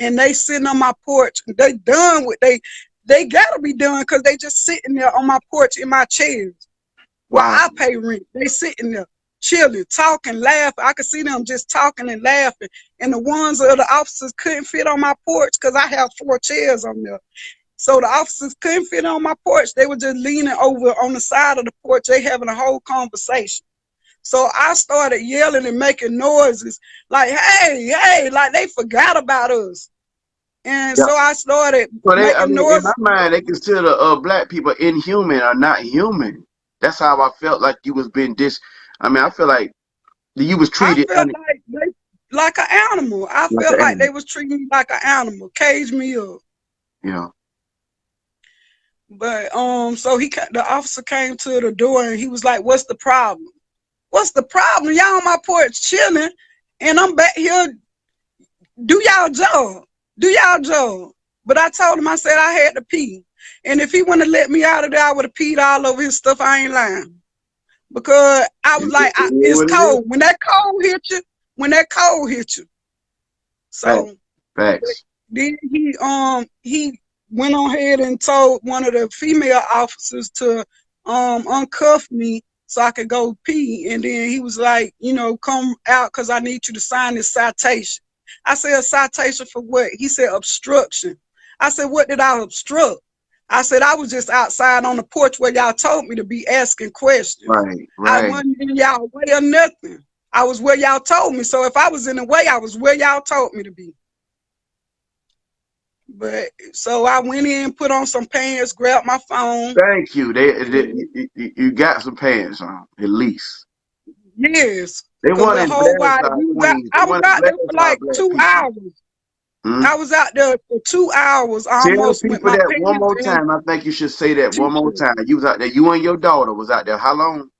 and they sitting on my porch. They done with they gotta be done because they just sitting there on my porch in my chairs while Wow. I pay rent. They sitting there chilling, talking, laughing. I could see them just talking and laughing. And the ones of the officers couldn't fit on my porch because I have 4 chairs on there. So the officers couldn't fit on my porch. They were just leaning over on the side of the porch. They having a whole conversation. So I started yelling and making noises like, hey, hey, like they forgot about us. And Yeah. so I started So they, I making mean, in my noises. mind, they consider black people inhuman or not human. That's how I felt like you was being I mean, I feel like you was I treated felt like like an animal. I like felt an like they animal. was treating me like an animal, caged me up. You know. But so the officer came to the door and he was like, "What's the problem? What's the problem? Y'all on my porch chilling, and I'm back here. Do y'all job. Do y'all job." But I told him, I said I had to pee, and if he wouldn't have let me out of there, I would have peed all over his stuff. I ain't lying, because I was It like, is it's what it is. cold. When that cold hit you, when that cold hit you. Facts. So Facts. then he went on ahead and told one of the female officers to uncuff me so I could go pee. And then he was like, come out because I need you to sign this citation. I said, a citation for what? He said, obstruction. I said, what did I obstruct? I said, I was just outside on the porch where y'all told me to be asking questions. Right. I Right. wasn't in y'all way or nothing. I was where y'all told me. So if I was in the way, I was where y'all told me to be. But so I went in, put on some pants, grabbed my phone. Thank you. You got some pants on at least. Yes, They because want the to whole embarrass while our queens. They I was want to out there embarrass for our like black 2 hours. people. Hmm? I was out there for 2 hours Tell almost with people my that one pants more and time. I think you should say that one more t-shirt. time. You was out there. You and your daughter was out there. How long?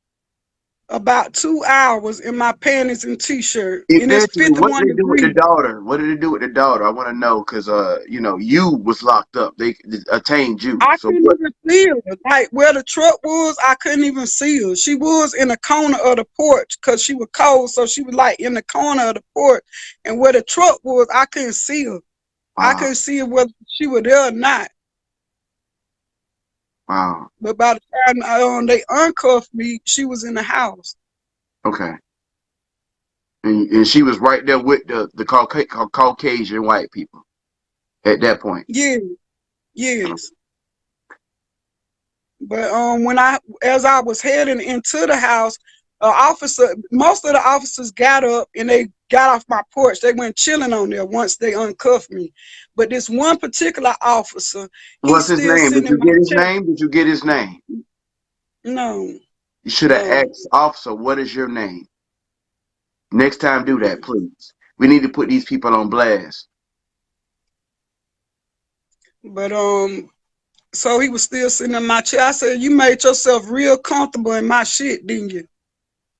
About 2 hours in my panties and t-shirt. And it's Eventually, what did 51 they do with the degrees. daughter? What did they do with the daughter? I want to know because you was locked up. They attained you. I So couldn't what? even see her. Like where the truck was, I couldn't even see her. She was in the corner of the porch because she was cold. So she was like in the corner of the porch. And where the truck was, I couldn't see her. I Wow. couldn't see her whether she was there or not. Wow. But by the time they uncuffed me, she was in the house. Okay. And she was right there with the Caucasian white people at that point. Yeah, yes. But as I was heading into the house, most of the officers got up and they got off my porch. They went chilling on there once they uncuffed me. But this one particular officer, he's What's his still name? Did sitting in you my get his chair. name? Did you get his name? No, You should have no. asked, officer, what is your name? Next time, do that, please. We need to put these people on blast. But so he was still sitting in my chair. I said, "You made yourself real comfortable in my shit, didn't you?"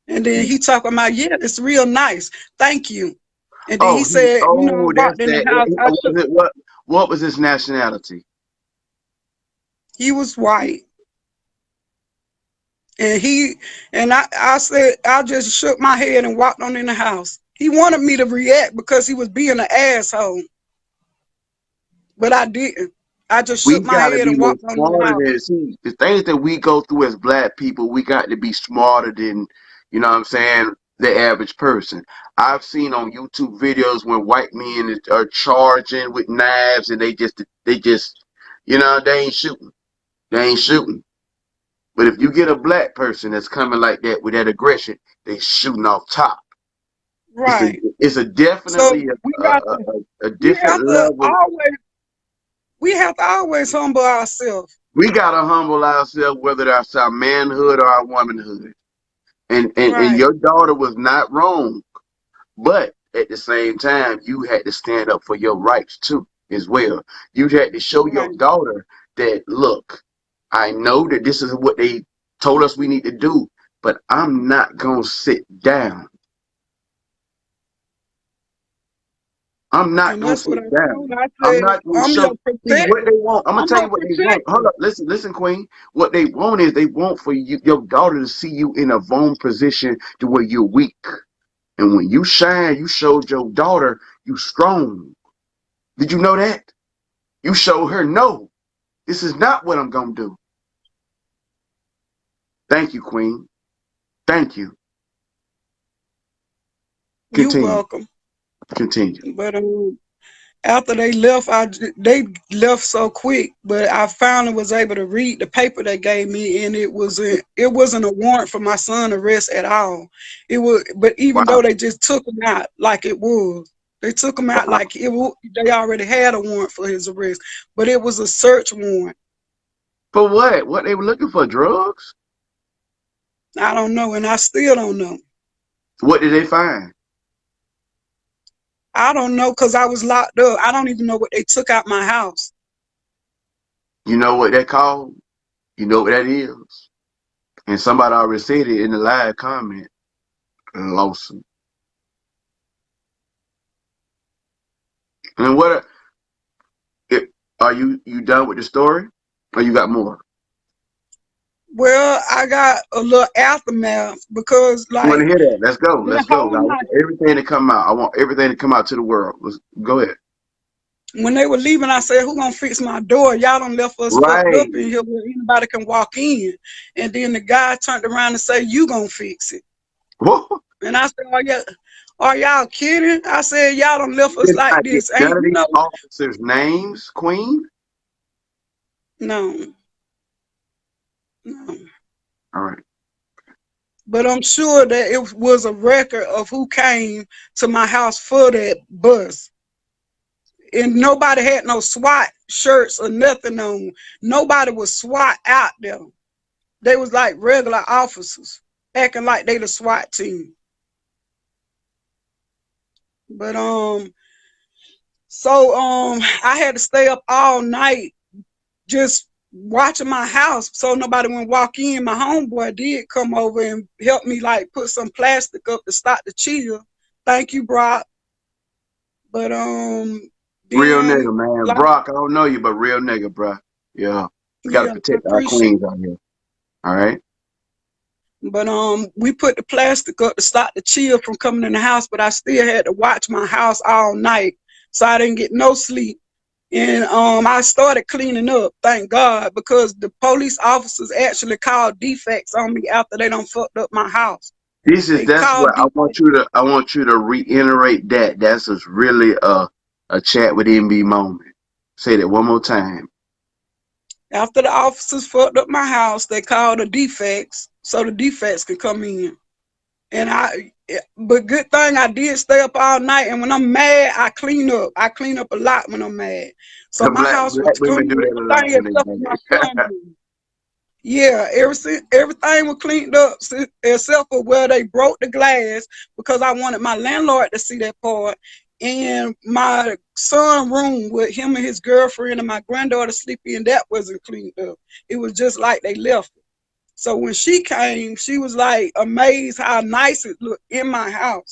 And then he talking about, "Yeah, it's real nice. Thank you." And then he said, I That's walked in the that. house. What was his nationality? He was white. And I said, I just shook my head and walked on in the house. He wanted me to react because he was being an asshole. But I didn't. I just We shook my gotta head be and more walked on in the smarter house. than see the things that we go through as black people. We got to be smarter than you know what I'm saying the average person. I've seen on YouTube videos when white men are charging with knives and they just they ain't shooting. They ain't shooting. But if you get a black person that's coming like that with that aggression, they shooting off top. It's a Right. it's a So definitely a we different have to level. always we have to always humble ourselves. We gotta humble ourselves, whether that's our manhood or our womanhood. And Right. your daughter was not wrong, but at the same time, you had to stand up for your rights too, as well. You had to show your Right. daughter that look, I know that this is what they told us we need to do, but I'm not gonna sit down. I'm not And gonna that's what I sit down. told her. I I'm said, not gonna I'm show. your See what protector. they want. I'm gonna I'm tell your you what they want. Hold protector. up, listen, Queen. What they want is they want for you, your daughter, to see you in a vulnerable position to where you're weak. And when you shine, you showed your daughter you strong. Did you know that? You showed her, no, this is not what I'm going to do. Thank you, Queen. Thank you. You Continue. welcome. Continue. But after they left, they left so quick. But I finally was able to read the paper they gave me, and it wasn't a warrant for my son arrest at all. It was, but even Wow. though they just took him out like it was, they took him out Wow. like they already had a warrant for his arrest, but it was a search warrant. For what? What they were looking for? Drugs? I don't know, and I still don't know. What did they find? I don't know because I was locked up. I don't even know what they took out my house. You know what that called? You know what that is? And somebody already said it in the live comment. Lawsuit. And what? Are you done with the story? Or you got more? Well, I got a little aftermath because, I want to like, hear that. Let's go. that Let's go. whole I want night, everything to come out. I want everything to come out to the world. Let's go ahead. when they were leaving, I said, "Who gonna fix my door? Y'all done left us fucked up Right. in here where anybody can walk in." And then the guy turned around and said, "You gonna fix it?" Whoa. And I said, "Are y'all kidding?" I said, "Y'all done left us Did like I get this, none ain't of you these know?" officers' names, Queen? No, no. All right. But I'm sure that it was a record of who came to my house for that bus. And nobody had no SWAT shirts or nothing on. Nobody was SWAT out there. They was like regular officers, acting like they the SWAT team. But I had to stay up all night just watching my house so nobody would walk in. My homeboy did come over and help me like put some plastic up to stop the chill. Thank you, Brock. But Real then nigga, man. like Brock, I don't know you, but real nigga, bruh. Yeah. We gotta yeah, I protect our appreciate queens out here. All right. it. But we put the plastic up to stop the chill from coming in the house, but I still had to watch my house all night. So I didn't get no sleep. And I started cleaning up, thank God, because the police officers actually called defects on me after they done fucked up my house. They That's what called I want defects. you to reiterate that. That's just really a chat with NB moment. Say that one more time. After the officers fucked up my house, they called the defects so the defects could come in. And but good thing I did stay up all night. And when I'm mad, I clean up. I clean up a lot when I'm mad. So my house was Black women do clean, that a lot everything when they except for my mad. son room. Yeah, everything was cleaned up except for where they broke the glass because I wanted my landlord to see that part. And my son room with him and his girlfriend and my granddaughter sleeping in, that wasn't cleaned up. It was just like they left it. So when she came, she was like amazed how nice it looked in my house.